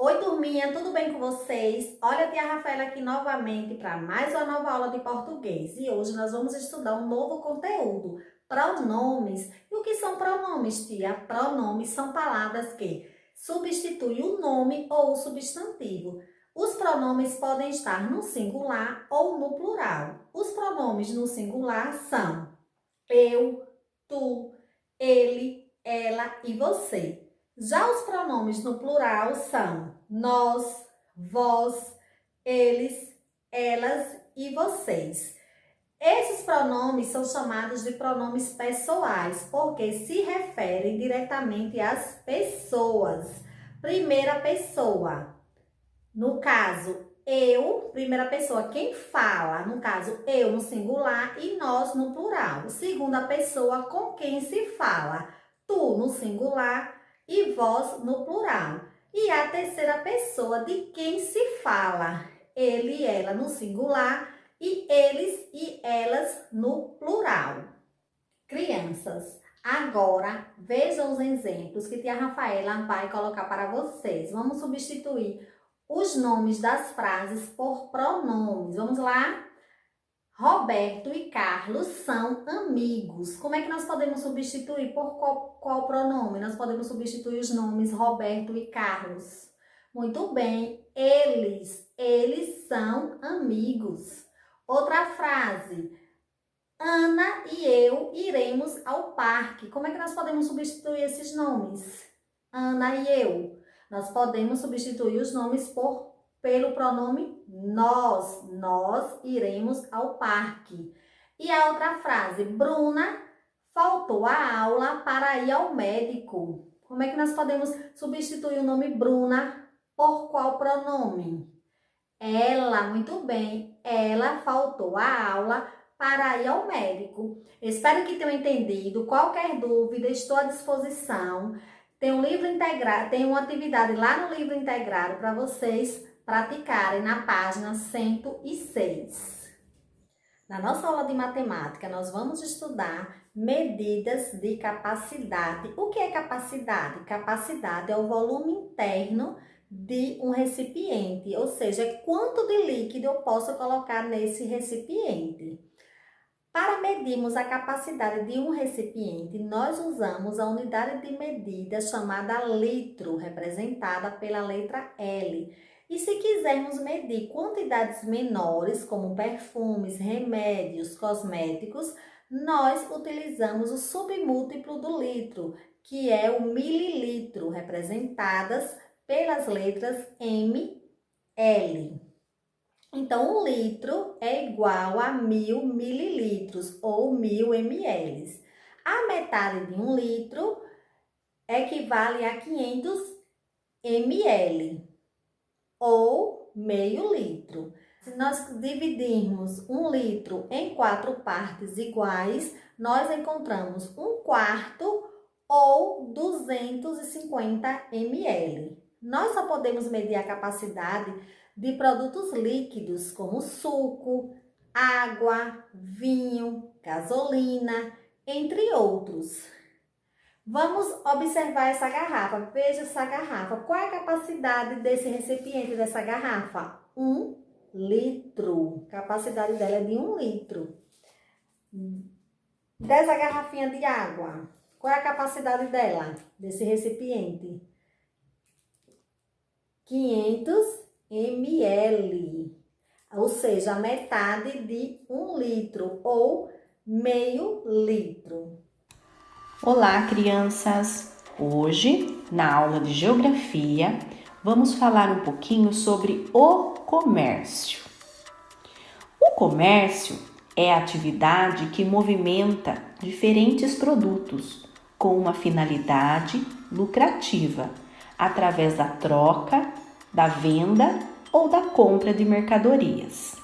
Oi, turminha, tudo bem com vocês? Olha a tia Rafaela aqui novamente para mais uma nova aula de português. E hoje nós vamos estudar um novo conteúdo, pronomes. E o que são pronomes, tia? Pronomes são palavras que substituem o nome ou o substantivo. Os pronomes podem estar no singular ou no plural. Os pronomes no singular são eu, tu, ele, ela e você. Já os pronomes no plural são nós, vós, eles, elas e vocês. Esses pronomes são chamados de pronomes pessoais, porque se referem diretamente às pessoas. Primeira pessoa, no caso, eu, primeira pessoa, quem fala, no caso, eu no singular e nós no plural. Segunda pessoa, com quem se fala, tu no singular e vós no plural. E a terceira pessoa, de quem se fala, ele e ela no singular e eles e elas no plural. Crianças, agora vejam os exemplos que tia Rafaela vai colocar para vocês. Vamos substituir os nomes das frases por pronomes. Vamos lá? Roberto e Carlos são amigos. Como é que nós podemos substituir? Por qual pronome? Nós podemos substituir os nomes Roberto e Carlos. Muito bem, eles são amigos. Outra frase, Ana e eu iremos ao parque. Como é que nós podemos substituir esses nomes? Ana e eu. Nós podemos substituir os nomes pelo pronome nós. Nós iremos ao parque. E a outra frase, Bruna faltou a aula para ir ao médico. Como é que nós podemos substituir o nome Bruna por qual pronome? Ela, muito bem. Ela faltou a aula para ir ao médico. Espero que tenham entendido. Qualquer dúvida, estou à disposição. Tem um livro integrado, tem uma atividade lá no livro integrado para vocês praticarem na página 106. Na nossa aula de matemática, nós vamos estudar medidas de capacidade. O que é capacidade? Capacidade é o volume interno de um recipiente, ou seja, quanto de líquido eu posso colocar nesse recipiente. Para medirmos a capacidade de um recipiente, nós usamos a unidade de medida chamada litro, representada pela letra L. E se quisermos medir quantidades menores, como perfumes, remédios, cosméticos, nós utilizamos o submúltiplo do litro, que é o mililitro, representadas pelas letras M, L. Então, 1 litro é igual a 1000 mililitros ou 1000 ml. A metade de 1 litro equivale a 500 ml ou meio litro. Se nós dividirmos 1 litro em 4 partes iguais, nós encontramos 1/4 ou 250 ml. Nós só podemos medir a capacidade de produtos líquidos como suco, água, vinho, gasolina, entre outros. Vamos observar essa garrafa. Veja essa garrafa. Qual é a capacidade desse recipiente, dessa garrafa? 1 litro. A capacidade dela é de 1 litro. Dessa garrafinha de água, qual é a capacidade dela, desse recipiente? 500 ml, ou seja, a metade de 1 litro ou meio litro. Olá, crianças! Hoje, na aula de Geografia, vamos falar um pouquinho sobre o comércio. O comércio é a atividade que movimenta diferentes produtos com uma finalidade lucrativa, através da troca, da venda ou da compra de mercadorias.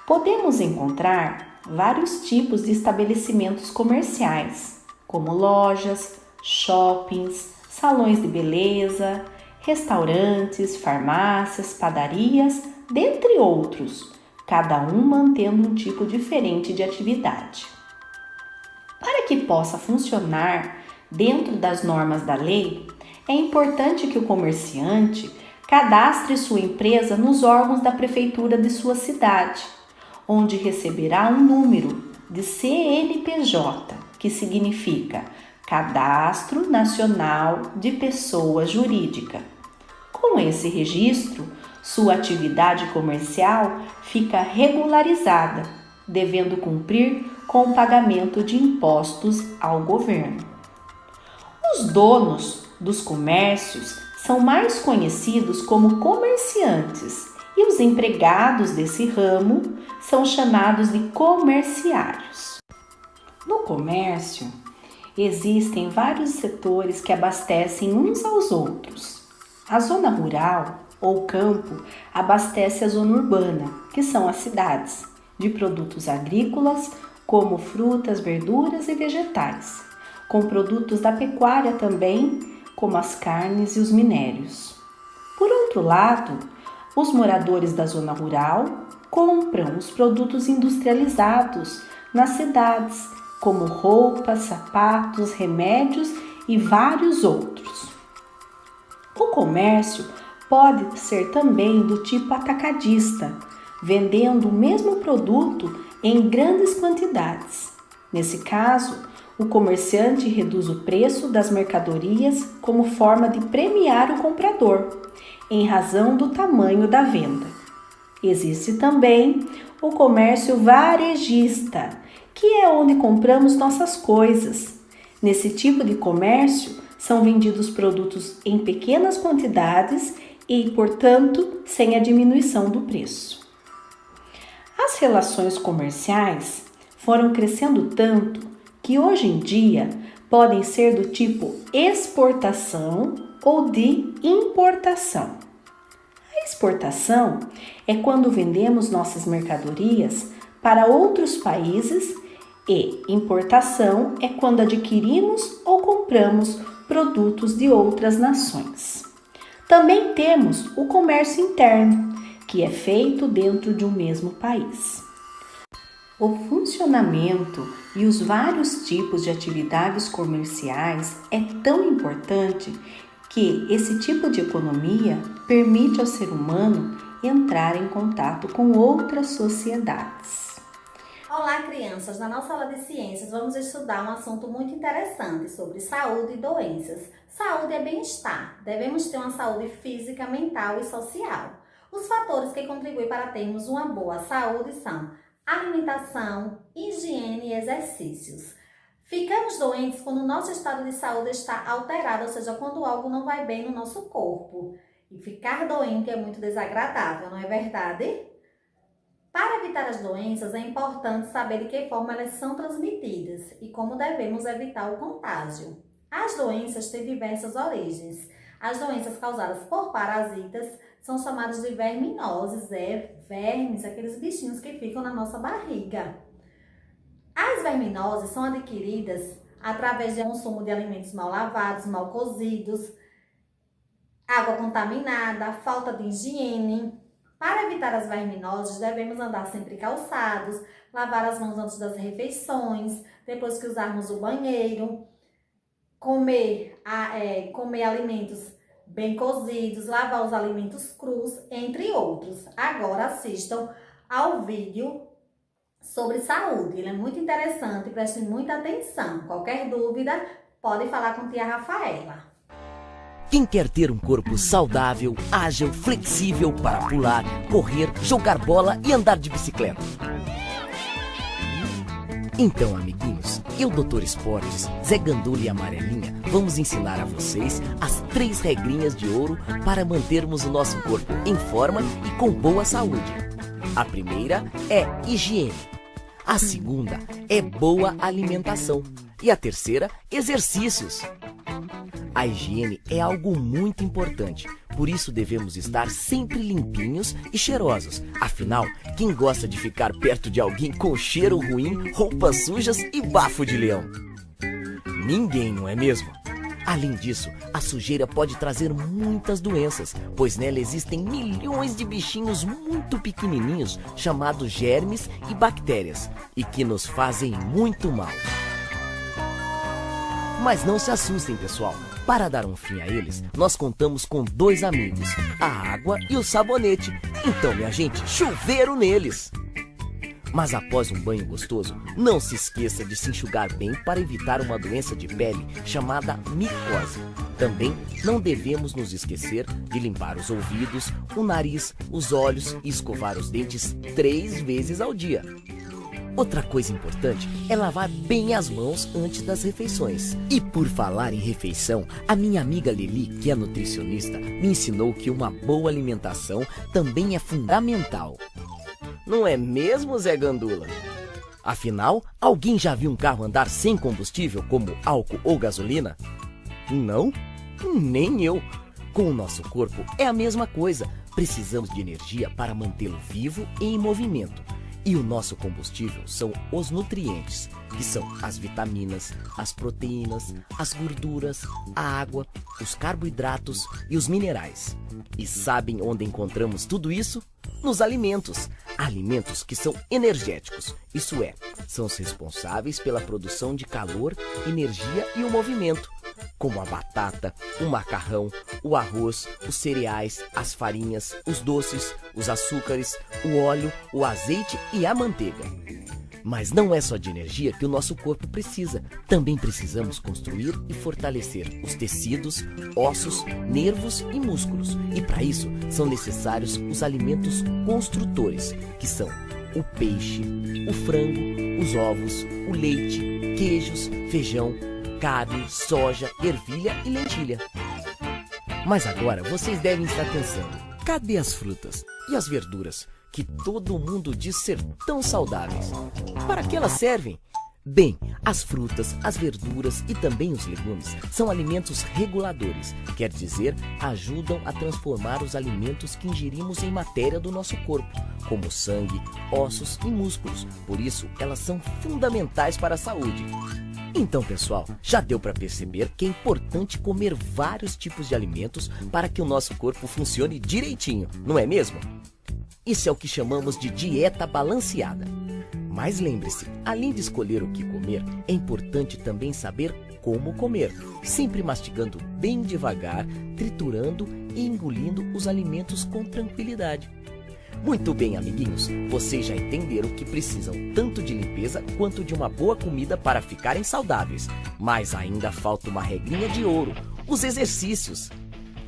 Podemos encontrar vários tipos de estabelecimentos comerciais, como lojas, shoppings, salões de beleza, restaurantes, farmácias, padarias, dentre outros, cada um mantendo um tipo diferente de atividade. Para que possa funcionar dentro das normas da lei, é importante que o comerciante Cadastre sua empresa nos órgãos da prefeitura de sua cidade, onde receberá um número de CNPJ, que significa Cadastro Nacional de Pessoa Jurídica. Com esse registro, sua atividade comercial fica regularizada, devendo cumprir com o pagamento de impostos ao governo. Os donos dos comércios são mais conhecidos como comerciantes e os empregados desse ramo são chamados de comerciários. No comércio, existem vários setores que abastecem uns aos outros. A zona rural ou campo abastece a zona urbana, que são as cidades, de produtos agrícolas como frutas, verduras e vegetais, com produtos da pecuária também, como as carnes e os minérios. Por outro lado, os moradores da zona rural compram os produtos industrializados nas cidades, como roupas, sapatos, remédios e vários outros. O comércio pode ser também do tipo atacadista, vendendo o mesmo produto em grandes quantidades. Nesse caso, o comerciante reduz o preço das mercadorias como forma de premiar o comprador, em razão do tamanho da venda. Existe também o comércio varejista, que é onde compramos nossas coisas. Nesse tipo de comércio, são vendidos produtos em pequenas quantidades e, portanto, sem a diminuição do preço. As relações comerciais foram crescendo tanto que hoje em dia podem ser do tipo exportação ou de importação. A exportação é quando vendemos nossas mercadorias para outros países e importação é quando adquirimos ou compramos produtos de outras nações. Também temos o comércio interno, que é feito dentro de um mesmo país. O funcionamento e os vários tipos de atividades comerciais é tão importante que esse tipo de economia permite ao ser humano entrar em contato com outras sociedades. Olá, crianças! Na nossa aula de ciências vamos estudar um assunto muito interessante sobre saúde e doenças. Saúde é bem-estar. Devemos ter uma saúde física, mental e social. Os fatores que contribuem para termos uma boa saúde são alimentação, higiene e exercícios. Ficamos doentes quando o nosso estado de saúde está alterado, ou seja, quando algo não vai bem no nosso corpo. E ficar doente é muito desagradável, não é verdade? Para evitar as doenças, é importante saber de que forma elas são transmitidas e como devemos evitar o contágio. As doenças têm diversas origens. As doenças causadas por parasitas são chamadas de verminoses, vermes, aqueles bichinhos que ficam na nossa barriga. As verminoses são adquiridas através do consumo de alimentos mal lavados, mal cozidos, água contaminada, falta de higiene. Para evitar as verminoses, devemos andar sempre calçados, lavar as mãos antes das refeições, depois que usarmos o banheiro, comer alimentos bem cozidos, lavar os alimentos crus, entre outros. Agora assistam ao vídeo sobre saúde. Ele é muito interessante, prestem muita atenção. Qualquer dúvida, pode falar com tia Rafaela. Quem quer ter um corpo saudável, ágil, flexível para pular, correr, jogar bola e andar de bicicleta? Então, amiguinhos, eu, Dr. Esportes, Zé Gandula e Amarelinha, vamos ensinar a vocês as 3 regrinhas de ouro para mantermos o nosso corpo em forma e com boa saúde. A primeira é higiene. A segunda é boa alimentação. E a terceira, exercícios. A higiene é algo muito importante, por isso devemos estar sempre limpinhos e cheirosos. Afinal, quem gosta de ficar perto de alguém com cheiro ruim, roupas sujas e bafo de leão? Ninguém, não é mesmo? Além disso, a sujeira pode trazer muitas doenças, pois nela existem milhões de bichinhos muito pequenininhos, chamados germes e bactérias, e que nos fazem muito mal. Mas não se assustem, pessoal. Para dar um fim a eles, nós contamos com 2 amigos, a água e o sabonete. Então, minha gente, chuveiro neles! Mas após um banho gostoso, não se esqueça de se enxugar bem para evitar uma doença de pele chamada micose. Também não devemos nos esquecer de limpar os ouvidos, o nariz, os olhos e escovar os dentes 3 vezes ao dia. Outra coisa importante é lavar bem as mãos antes das refeições. E por falar em refeição, a minha amiga Lili, que é nutricionista, me ensinou que uma boa alimentação também é fundamental. Não é mesmo, Zé Gandula? Afinal, alguém já viu um carro andar sem combustível, como álcool ou gasolina? Não? Nem eu. Com o nosso corpo é a mesma coisa. Precisamos de energia para mantê-lo vivo e em movimento. E o nosso combustível são os nutrientes, que são as vitaminas, as proteínas, as gorduras, a água, os carboidratos e os minerais. E sabem onde encontramos tudo isso? Nos alimentos. Alimentos que são energéticos, isso é, são os responsáveis pela produção de calor, energia e o movimento, como a batata, o macarrão, o arroz, os cereais, as farinhas, os doces, os açúcares, o óleo, o azeite e a manteiga. Mas não é só de energia que o nosso corpo precisa. Também precisamos construir e fortalecer os tecidos, ossos, nervos e músculos. E para isso são necessários os alimentos construtores, que são o peixe, o frango, os ovos, o leite, queijos, feijão, carne, soja, ervilha e lentilha. Mas agora vocês devem estar pensando, cadê as frutas e as verduras que todo mundo diz ser tão saudáveis? Para que elas servem? Bem, as frutas, as verduras e também os legumes são alimentos reguladores, quer dizer, ajudam a transformar os alimentos que ingerimos em matéria do nosso corpo, como sangue, ossos e músculos. Por isso, elas são fundamentais para a saúde. Então, pessoal, já deu para perceber que é importante comer vários tipos de alimentos para que o nosso corpo funcione direitinho, não é mesmo? Isso é o que chamamos de dieta balanceada. Mas lembre-se, além de escolher o que comer, é importante também saber como comer, sempre mastigando bem devagar, triturando e engolindo os alimentos com tranquilidade. Muito bem, amiguinhos, vocês já entenderam que precisam tanto de limpeza quanto de uma boa comida para ficarem saudáveis. Mas ainda falta uma regrinha de ouro, os exercícios.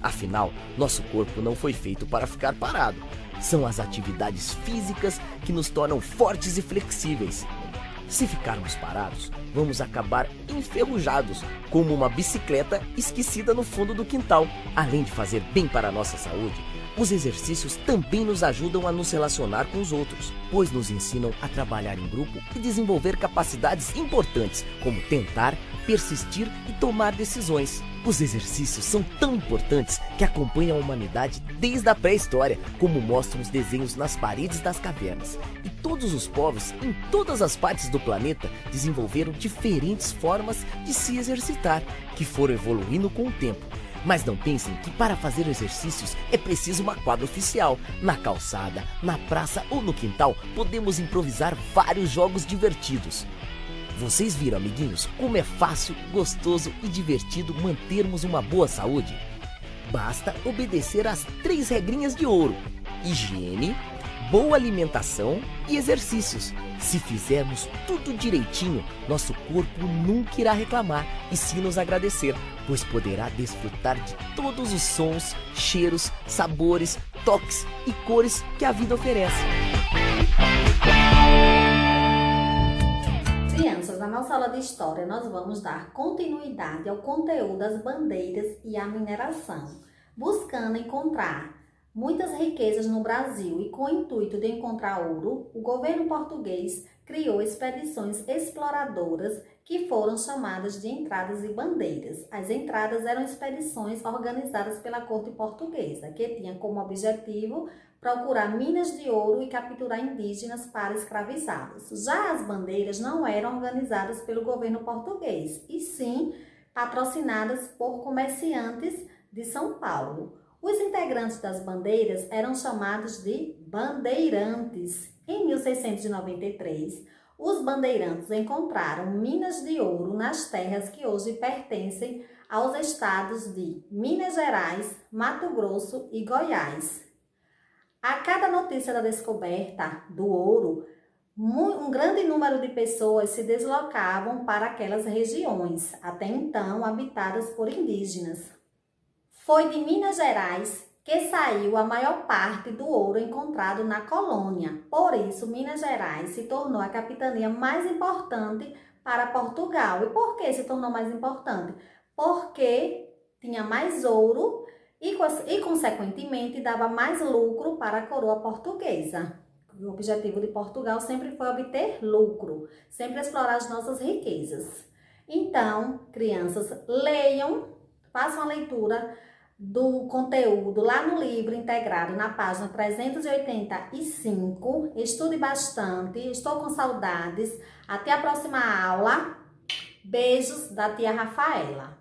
Afinal, nosso corpo não foi feito para ficar parado. São as atividades físicas que nos tornam fortes e flexíveis. Se ficarmos parados, vamos acabar enferrujados, como uma bicicleta esquecida no fundo do quintal. Além de fazer bem para a nossa saúde, os exercícios também nos ajudam a nos relacionar com os outros, pois nos ensinam a trabalhar em grupo e desenvolver capacidades importantes, como tentar, persistir e tomar decisões. Os exercícios são tão importantes que acompanham a humanidade desde a pré-história, como mostram os desenhos nas paredes das cavernas. E todos os povos, em todas as partes do planeta, desenvolveram diferentes formas de se exercitar, que foram evoluindo com o tempo. Mas não pensem que para fazer exercícios é preciso uma quadra oficial. Na calçada, na praça ou no quintal, podemos improvisar vários jogos divertidos. Vocês viram, amiguinhos, como é fácil, gostoso e divertido mantermos uma boa saúde? Basta obedecer às 3 regrinhas de ouro: higiene, boa alimentação e exercícios. Se fizermos tudo direitinho, nosso corpo nunca irá reclamar e sim nos agradecer, pois poderá desfrutar de todos os sons, cheiros, sabores, toques e cores que a vida oferece. Crianças, na nossa aula de História, nós vamos dar continuidade ao conteúdo das bandeiras e à mineração, buscando encontrar muitas riquezas no Brasil e com o intuito de encontrar ouro, o governo português criou expedições exploradoras que foram chamadas de entradas e bandeiras. As entradas eram expedições organizadas pela corte portuguesa, que tinha como objetivo procurar minas de ouro e capturar indígenas para escravizados. Já as bandeiras não eram organizadas pelo governo português, e sim patrocinadas por comerciantes de São Paulo. Os integrantes das bandeiras eram chamados de bandeirantes. Em 1693, Os bandeirantes encontraram minas de ouro nas terras que hoje pertencem aos estados de Minas Gerais, Mato Grosso e Goiás. A cada notícia da descoberta do ouro, um grande número de pessoas se deslocavam para aquelas regiões, até então habitadas por indígenas. Foi de Minas Gerais que saiu a maior parte do ouro encontrado na colônia. Por isso, Minas Gerais se tornou a capitania mais importante para Portugal. E por que se tornou mais importante? Porque tinha mais ouro e consequentemente, dava mais lucro para a coroa portuguesa. O objetivo de Portugal sempre foi obter lucro, sempre explorar as nossas riquezas. Então, crianças, leiam, façam a leitura do conteúdo lá no livro integrado na página 385. Estude bastante, estou com saudades. Até a próxima aula. Beijos da tia Rafaela.